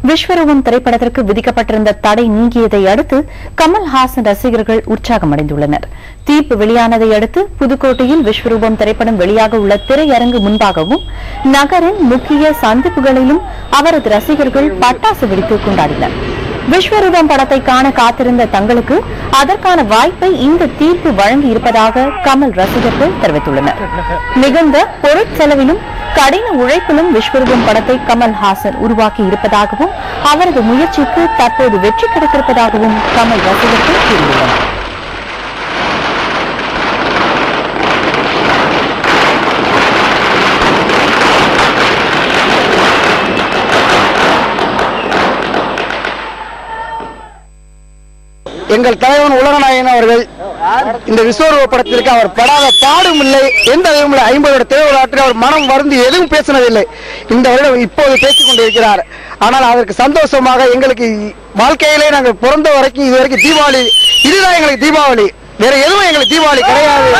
விஸ்வரூபம் திரைப்படத்திற்கு விதிக்கப்பட்டிருந்த தடை நீங்கியதை அடுத்து கமல்ஹாசன் ரசிகர்கள் உற்சாகமடைந்துள்ளனர். தீர்ப்பு வெளியானதை அடுத்து புதுக்கோட்டையில் விஸ்வரூபம் திரைப்படம் வெளியாக உள்ள திரையரங்கு முன்பாகவும் நகரின் முக்கிய சந்திப்புகளிலும் அவரது ரசிகர்கள் பட்டாசு வெடித்து கொண்டாடினர். விஸ்வரூபம் படத்தை காண காத்திருந்த தங்களுக்கு அதற்கான வாய்ப்பை இந்த தீர்ப்பு வழங்கி இருப்பதாக கமல் ரசிகர்கள் தெரிவித்துள்ளனர். மிகுந்த பொருட்செலவிலும் கடின உழைப்பிலும் விஸ்வரூபம் படத்தை கமல்ஹாசன் உருவாக்கி இருப்பதாகவும் அவரது முயற்சிக்கு தற்போது வெற்றி கிடைத்திருப்பதாகவும் கமல் ரசிகர்கள் கூறியுள்ளனர். எங்கள் தலைவன் உலகநாயகன் அவர்கள் இந்த விஸ்வரூப படத்திற்கு அவர் படாத பாடும் இல்லை, எந்த விதமும் 50 தேவையாற்றி அவர் மனம் வருந்தி எதுவும் பேசினதில்லை. இந்த வருடம் இப்போது பேசிக் கொண்டிருக்கிறார். ஆனால் அதற்கு சந்தோஷமாக எங்களுக்கு வாழ்க்கையிலே நாங்கள் பிறந்த வரைக்கும் இதுவரைக்கும் தீபாவளி இதுதான் எங்களுக்கு தீபாவளி, வேற எதுவும் எங்களுக்கு தீபாவளி கிடையாது.